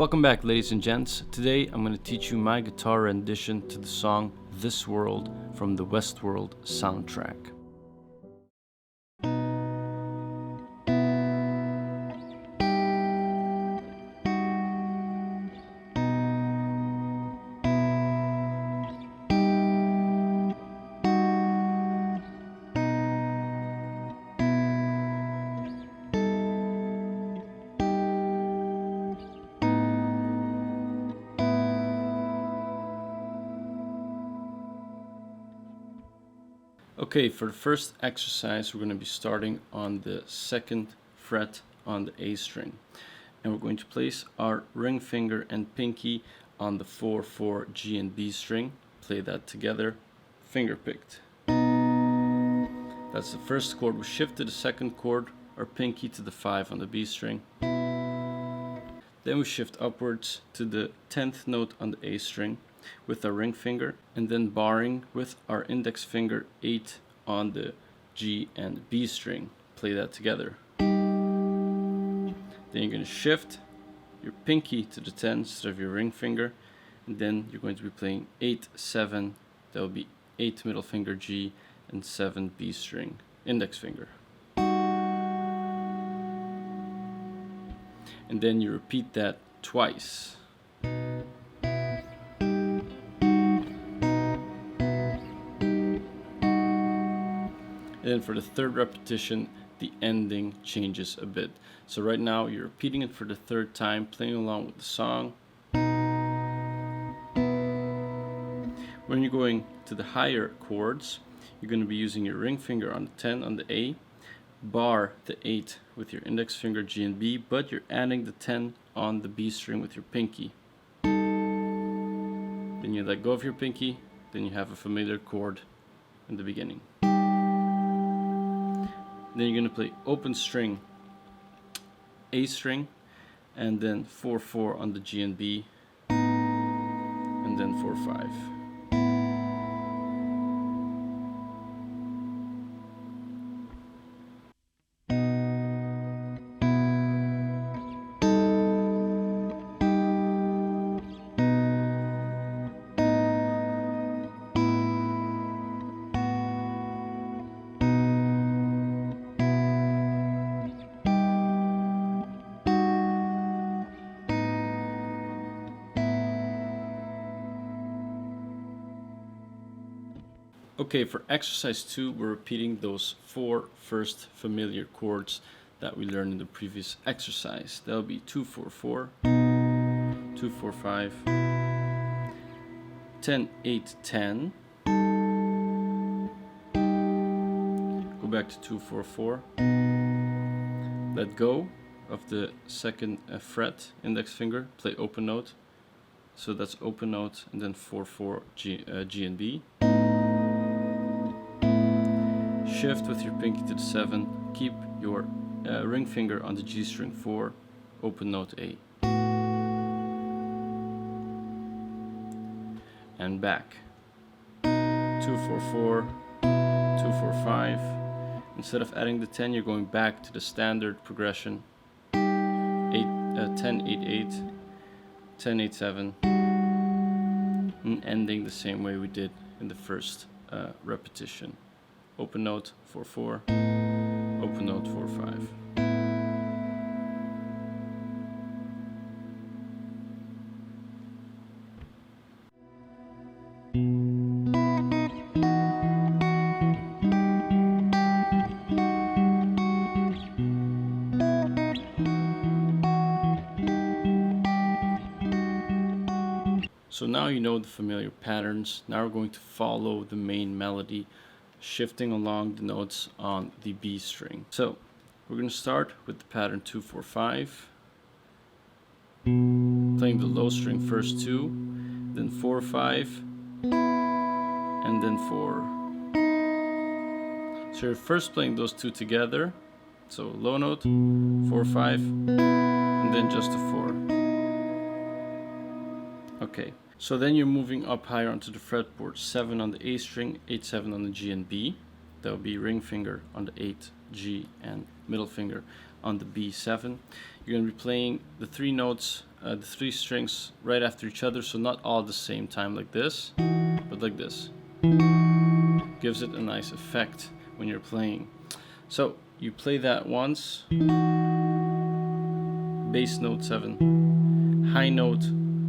Welcome back, ladies and gents. Today I'm going to teach you my guitar rendition to the song This World from the Westworld soundtrack. Okay, for the first exercise, we're going to be starting on the second fret on the A string. And we're going to place our ring finger and pinky on the 4/4 G and B string. Play that together, finger picked. That's the first chord. We shift to the second chord, our pinky to the 5 on the B string. Then we shift upwards to the 10th note on the A string with our ring finger, and then barring with our index finger 8 on the G and B string. Play that together. Then you're going to shift your pinky to the 10 instead of your ring finger, and then you're going to be playing 8, 7. That will be 8 middle finger G and 7 B string index finger. And then you repeat that twice. And then for the third repetition, the ending changes a bit. So right now you're repeating it for the third time, playing along with the song. When you're going to the higher chords, you're going to be using your ring finger on the 10 on the A, bar the 8 with your index finger G and B, but you're adding the 10 on the B string with your pinky. Then you let go of your pinky, then you have a familiar chord in the beginning. Then you're going to play open string, A string, and then 4/4 on the G and B, and then 4/5. Okay, for exercise 2, we're repeating those 4 first familiar chords that we learned in the previous exercise. That'll be 2/4/4, 2/4/5, 10/8/10. Go back to 2/4/4. Let go of the second fret, index finger, play open note. So that's open note, and then 4/4 G and B. Shift with your pinky to the 7, keep your ring finger on the G string 4, open note A. And back. 2/4/4, 2/4/5. Instead of adding the 10, you're going back to the standard progression. 10/8/8, 10/8/7, and ending the same way we did in the first repetition. Open note 4/4, open note 4/5. So now you know the familiar patterns. Now we're going to follow the main melody, shifting along the notes on the B string. So we're going to start with the pattern 2/4/5, playing the low string first 2, then 4/5, and then 4. So you're first playing those 2 together, so low note, 4/5, and then just a 4. Okay, so then you're moving up higher onto the fretboard, 7 on the A string, 8/7 on the G and B. That will be ring finger on the 8, G, and middle finger on the B7. You're going to be playing the 3 notes the 3 strings right after each other, so not all at the same time like this, but like this. Gives it a nice effect when you're playing. So you play that once, bass note 7, high note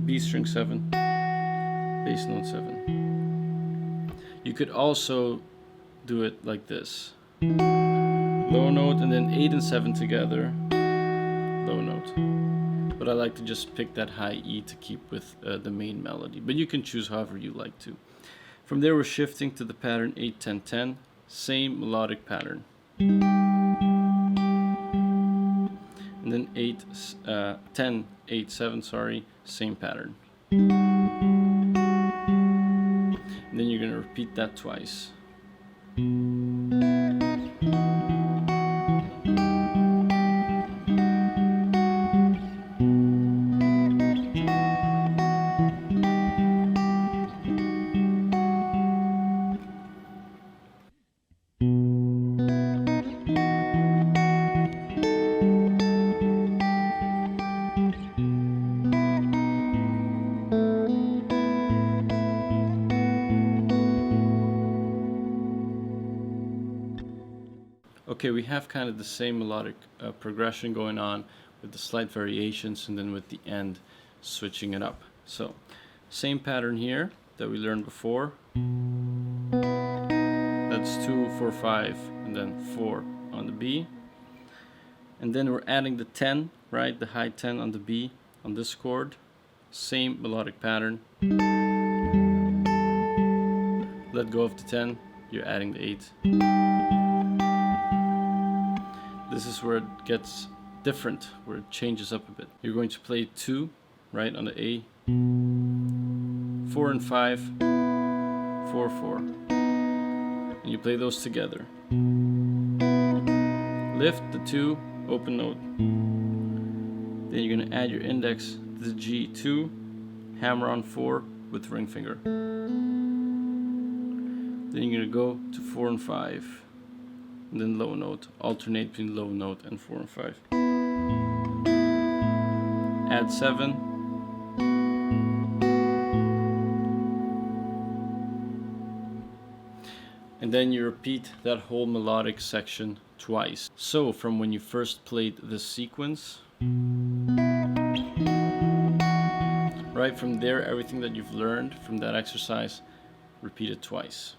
B string 7, bass note 7. You could also do it like this. Low note and then 8 and 7 together, low note. But I like to just pick that high E to keep with the main melody. But you can choose however you like to. From there we're shifting to the pattern 8, 10, 10. Same melodic pattern. And then 8, 10, 8, 7, sorry, same pattern. And then you're going to repeat that twice. Okay, we have kind of the same melodic progression going on with the slight variations, and then with the end switching it up. So, same pattern here that we learned before. That's 2, 4, 5, and then 4 on the B. And then we're adding the 10, right? The high 10 on the B on this chord. Same melodic pattern. Let go of the 10, you're adding the 8. This is where it gets different, where it changes up a bit. You're going to play 2, right, on the A, 4 and 5, 4, 4. And you play those together. Lift the 2, open note. Then you're going to add your index to the G2, hammer on 4 with ring finger. Then you're going to go to 4 and 5. And then low note, alternate between low note and 4 and 5. Add 7. And then you repeat that whole melodic section twice. So from when you first played this sequence, right from there, everything that you've learned from that exercise, repeat it twice.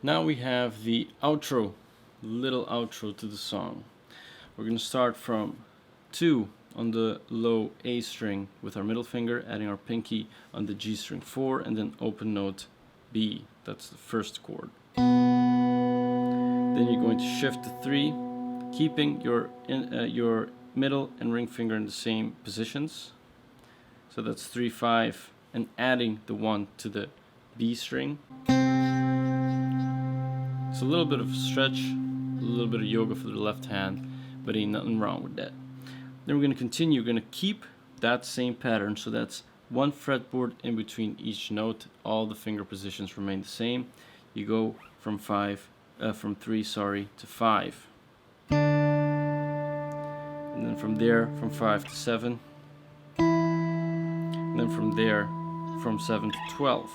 Now we have the outro, little outro to the song. We're going to start from 2 on the low A string with our middle finger, adding our pinky on the G string 4, and then open note B. That's the first chord. Then you're going to shift to 3, keeping your middle and ring finger in the same positions. So that's 3, 5, and adding the 1 to the B string. It's a little bit of stretch, a little bit of yoga for the left hand, but ain't nothing wrong with that. Then we're going to continue. We're going to keep that same pattern, so that's 1 fretboard in between each note. All the finger positions remain the same. You go from 3 to 5. And then from there, from 5 to 7. And then from there, from 7 to 12.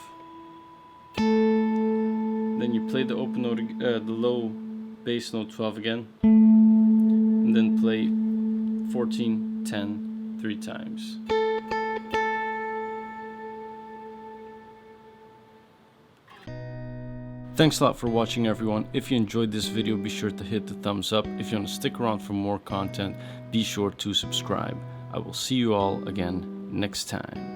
Then you play the open note, the low bass note 12 again, and then play 14, 10, 3 times. Thanks a lot for watching, everyone. If you enjoyed this video, be sure to hit the thumbs up. If you want to stick around for more content, be sure to subscribe. I will see you all again next time.